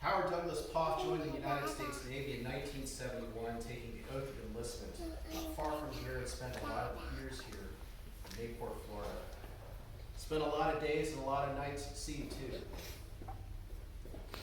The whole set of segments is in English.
Howard Douglas Poff joined the United States Navy in 1971, taking the oath of enlistment. Not far from here, and spent a lot of years here in Mayport, Florida. Spent a lot of days and a lot of nights at sea, too.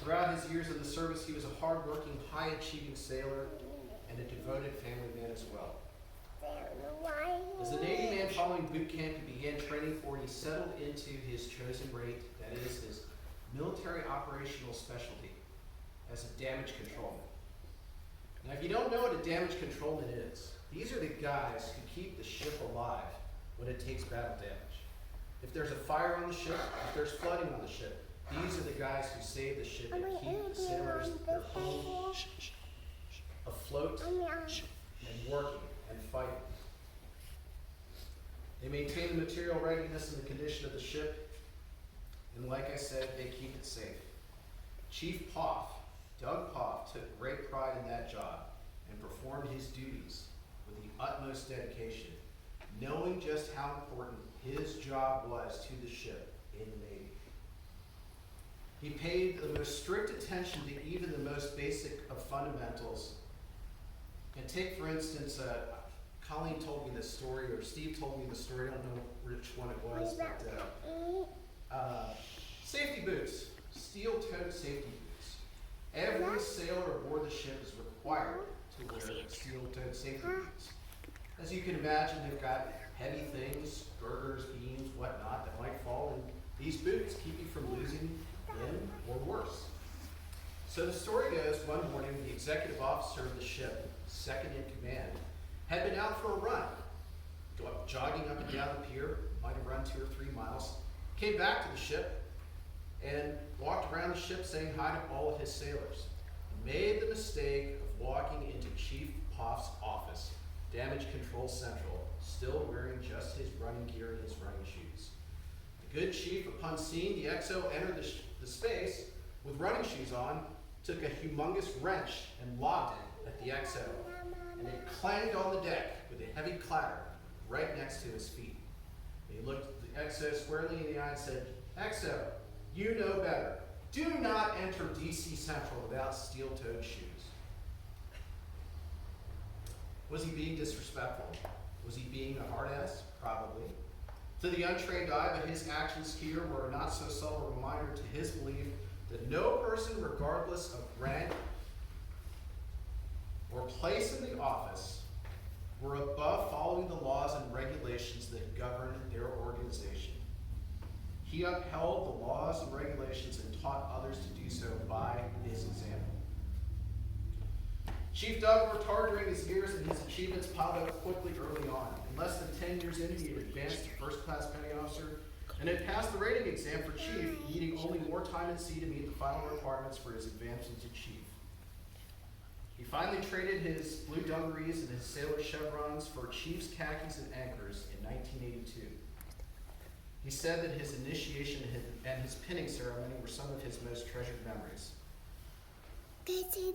Throughout his years in the service, he was a hard-working, high-achieving sailor and a devoted family man as well. As a Navy man following boot camp he began training for, he settled into his chosen rate, that is, his military operational specialty, as a damage controlman. Now, if you don't know what a damage controlman is, these are the guys who keep the ship alive when it takes battle damage. If there's a fire on the ship, if there's flooding on the ship, these are the guys who save the ship and keep the sailors, their home, afloat and working and fighting. They maintain the material readiness and the condition of the ship, and like I said, they keep it safe. Chief Poff, Doug Poff, took great pride in that job and performed his duties with the utmost dedication, knowing just how important his job was to the ship in the Navy. He paid the most strict attention to even the most basic of fundamentals. And take, for instance, Colleen told me this story, or Steve told me the story, I don't know which one it was, but safety boots, steel-toed safety boots. Every sailor aboard the ship is required to wear steel-toed safety boots. As you can imagine, they've got heavy things, girders, beams, whatnot, that might fall, and these boots keep you from losing limb or worse. So the story goes, one morning, the executive officer of the ship, second in command, had been out for a run, jogging up and down the pier, might have run 2 or 3 miles, came back to the ship, and walked around the ship saying hi to all of his sailors. He made the mistake of walking into Chief Poff's office, Damage Control Central, still wearing just his running gear and his running shoes. The good chief, upon seeing the XO enter the space with running shoes on, took a humongous wrench and lobbed it at the XO, and it clanged on the deck with a heavy clatter right next to his feet. He looked the XO squarely in the eye and said, "XO, you know better. Do not enter DC Central without steel-toed shoes." Was he being disrespectful? Was he being a hard ass? Probably. To the untrained eye, but his actions here were a not so subtle reminder to his belief that no person, regardless of rank or place in the office, were above following the laws and regulations that govern their organization. He upheld the laws and regulations and taught others to do so by his example. Chief Doug worked hard during his years, and his achievements piled up quickly early on. In less than 10 years in, he had advanced to first-class petty officer and had passed the rating exam for chief, needing only more time at sea to meet the final requirements for his advancement to chief. He finally traded his blue dungarees and his sailor chevrons for chief's khakis and anchors in 1982. He said that his initiation and his pinning ceremony were some of his most treasured memories.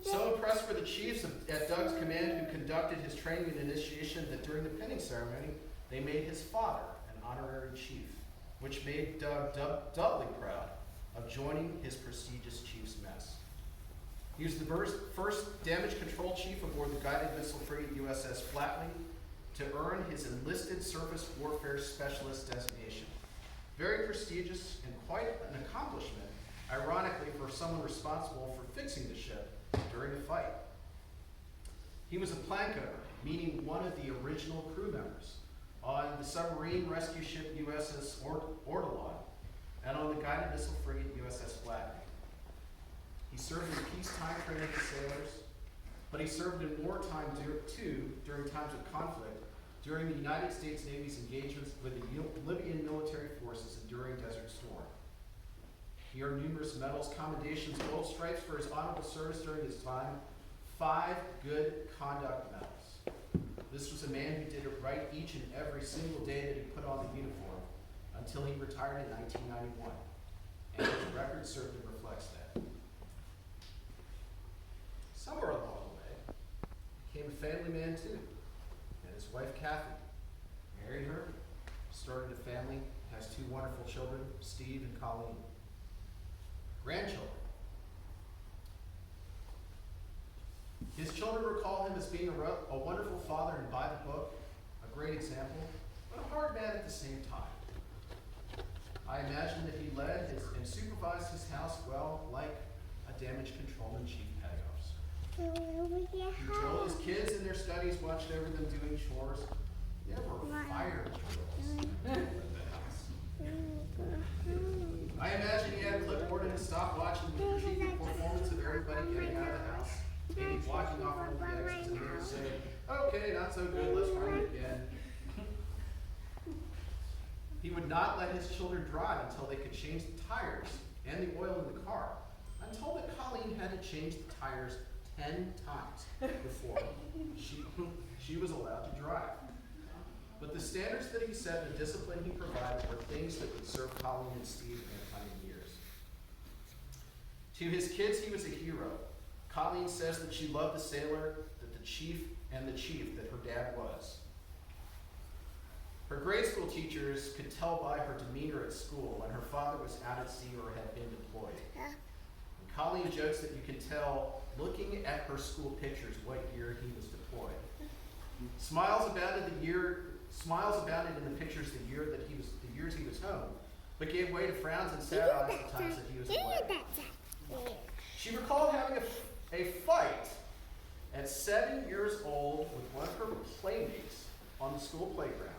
So impressed were the chiefs at Doug's command who conducted his training and initiation that during the pinning ceremony, they made his father an honorary chief, which made Doug doubly proud of joining his prestigious chief's mess. He was the first damage control chief aboard the guided missile frigate USS Flatwing to earn his enlisted surface warfare specialist designation. Very prestigious and quite an accomplishment, ironically, for someone responsible for fixing the ship during a fight. He was a plank owner, meaning one of the original crew members, on the submarine rescue ship USS Ortolan and on the guided missile frigate USS Flatwing. He served in peacetime training the sailors, but he served in wartime too during times of conflict, during the United States Navy's engagements with the Libyan military forces and during Desert Storm. He earned numerous medals, commendations, gold stripes for his honorable service during his time, 5 good conduct medals. This was a man who did it right each and every single day that he put on the uniform until he retired in 1991. And his record certainly reflects that. Somewhere along the way, he became a family man too. And his wife Kathy married her, started a family, has 2 wonderful children, Steve and Colleen. Grandchildren. as being a wonderful father and by the book, a great example, but a hard man at the same time. I imagine that he led and supervised his house well, like a damage control in Chief Petty Officer. He drilled his kids in their studies, watched over them doing chores. There were fire drills in the house. I imagine he had a clipboard and a stopwatch and would critique the performance of everybody getting out of the house. Maybe walking off one of the exits and they would say, okay, not so good, let's run it again. He would not let his children drive until they could change the tires and the oil in the car. I'm told that Colleen had to change the tires 10 times before she was allowed to drive. But the standards that he set and the discipline he provided were things that would serve Colleen and Steve in the coming years. To his kids, he was a hero. Colleen says that she loved the sailor, that the chief that her dad was. Her grade school teachers could tell by her demeanor at school when her father was out at sea or had been deployed. And Colleen jokes that you can tell looking at her school pictures what year he was deployed. Smiles abounded in the pictures the years he was home, but gave way to frowns and sad eyes the times that he was away. She recalled having a fight at 7 years old with one of her playmates on the school playground.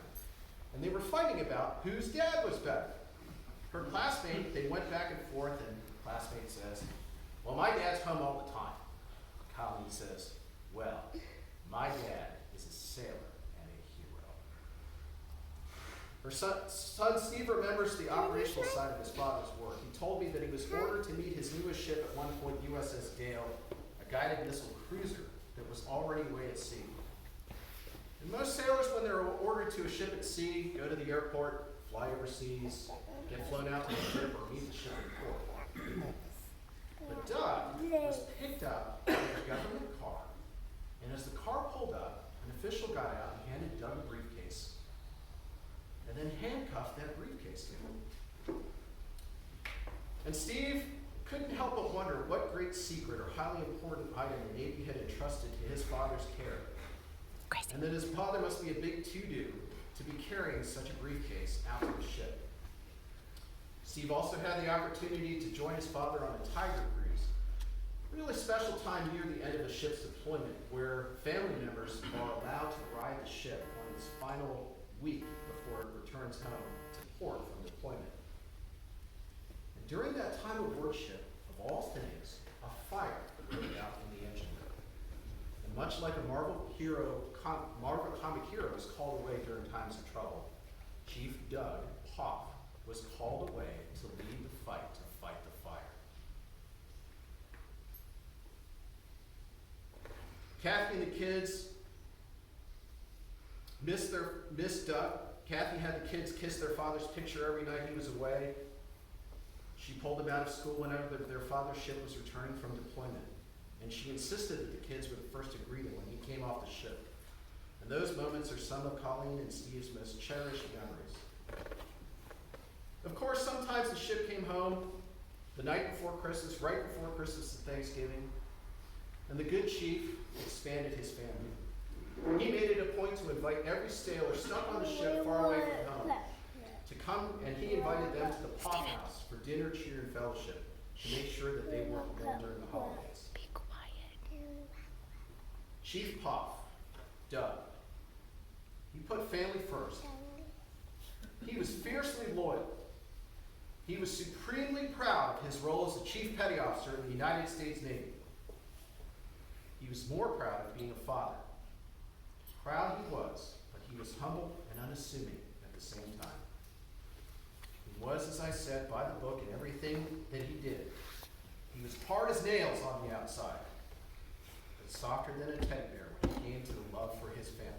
And they were fighting about whose dad was better. Her classmate, they went back and forth, and the classmate says, well, my dad's home all the time. Colleen says, well, my dad is a sailor and a hero. Her son Steve remembers the operational side of his father's work. He told me that he was ordered to meet his newest ship at one point, USS Gale, a guided missile cruiser that was already away at sea. And most sailors, when they're ordered to a ship at sea, go to the airport, fly overseas, get flown out to the ship, or meet the ship in port. But Doug was picked up in a government car, and as the car pulled up, an official got out and handed Doug a briefcase, and then handcuffed that briefcase to him. And Steve couldn't help but wonder what great secret or highly important item the Navy had entrusted to his father's care. And that his father must be a big to-do to be carrying such a briefcase out to the ship. Steve also had the opportunity to join his father on a Tiger cruise, a really special time near the end of the ship's deployment, where family members are allowed to ride the ship on its final week before it returns home to port from deployment. And during that time aboard ship, of all things, a fire broke out in the engine room. And much like a Marvel comic hero is called away during times of trouble, Chief Doug Poff was called away to lead the fight, to fight the fire. Kathy and the kids missed Doug. Kathy had the kids kiss their father's picture every night he was away. She pulled them out of school whenever their father's ship was returning from deployment. And she insisted that the kids were the first to greet him when he came off the ship. And those moments are some of Colleen and Steve's most cherished memories. Of course, sometimes the ship came home the night before Christmas, right before Christmas and Thanksgiving, and the good chief expanded his family. He made it a point to invite every sailor stuck on the ship far away from home to come, and he invited them to the Poff House for dinner, cheer, and fellowship to make sure that they weren't alone during the holidays. Be quiet. Chief Poff, Doug, he put family first. He was fiercely loyal. He was supremely proud of his role as a Chief Petty Officer in the United States Navy. He was more proud of being a father. Proud he was, but he was humble and unassuming at the same time. He was, as I said, by the book in everything that he did. He was hard as nails on the outside, but softer than a teddy bear when it came to the love for his family.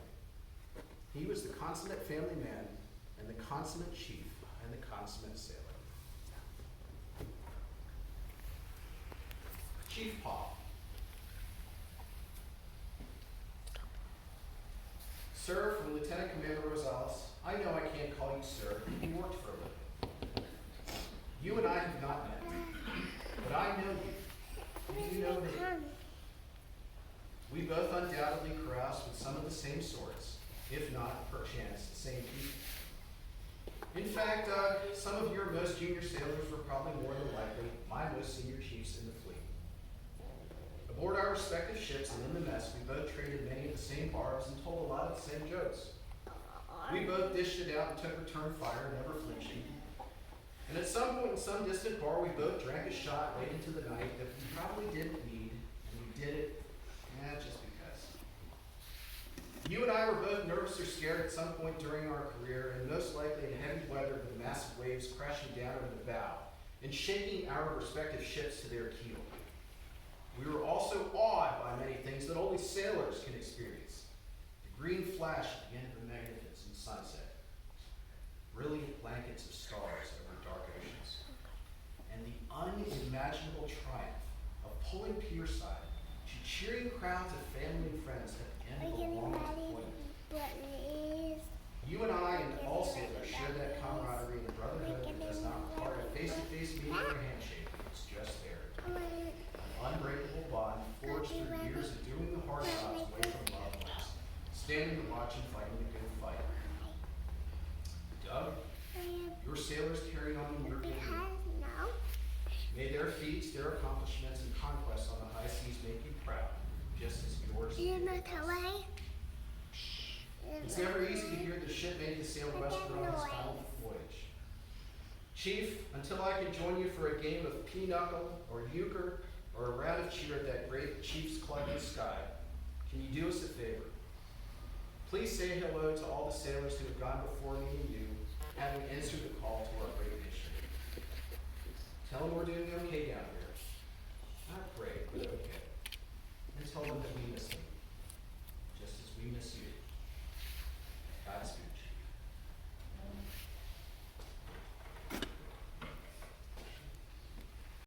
He was the consummate family man and the consummate chief and the consummate sailor. Chief Poff. Sir, from Lieutenant Commander Rosales, I know I can't call you sir. You worked for a living. You and I have not met, but I know you. And you know me. We both undoubtedly caroused with some of the same sorts, if not, perchance, the same people. In fact, Doug, some of your most junior sailors were probably more than likely my most senior chiefs in the fleet. Aboard our respective ships and in the mess, we both traded many of the same barbs and told a lot of the same jokes. We both dished it out and took return fire, never flinching. And at some point in some distant bar, we both drank a shot late into the night that we probably didn't need, and we did it, just because. You and I were both nervous or scared at some point during our career, and most likely in heavy weather with the massive waves crashing down over the bow and shaking our respective ships to their keel. We were also awed by many things that only sailors can experience. The green flash at the end of a magnificent sunset, brilliant blankets of stars over dark oceans, and the unimaginable triumph of pulling pierside to cheering crowds of family and friends at the end of a long deployment. You and I and all sailors share that camaraderie and brotherhood that does not require a face-to-face meeting or handshake. It's just there. An unbreakable bond forged through years of doing the hard jobs away from loved ones, standing the watch and fighting the good fight. Doug, your sailors carried on in your good work. May their feats, their accomplishments, and conquests on the high seas make you proud, just as yours did. It's never easy to hear the ship made to sail westward on its final voyage. Chief, until I can join you for a game of pinochle or euchre or a round of cheer at that great Chief's Club in the sky, can you do us a favor? Please say hello to all the sailors who have gone before me and you, having answered the call to our great mission. Tell them we're doing okay down here. Not great, but okay. And tell them that we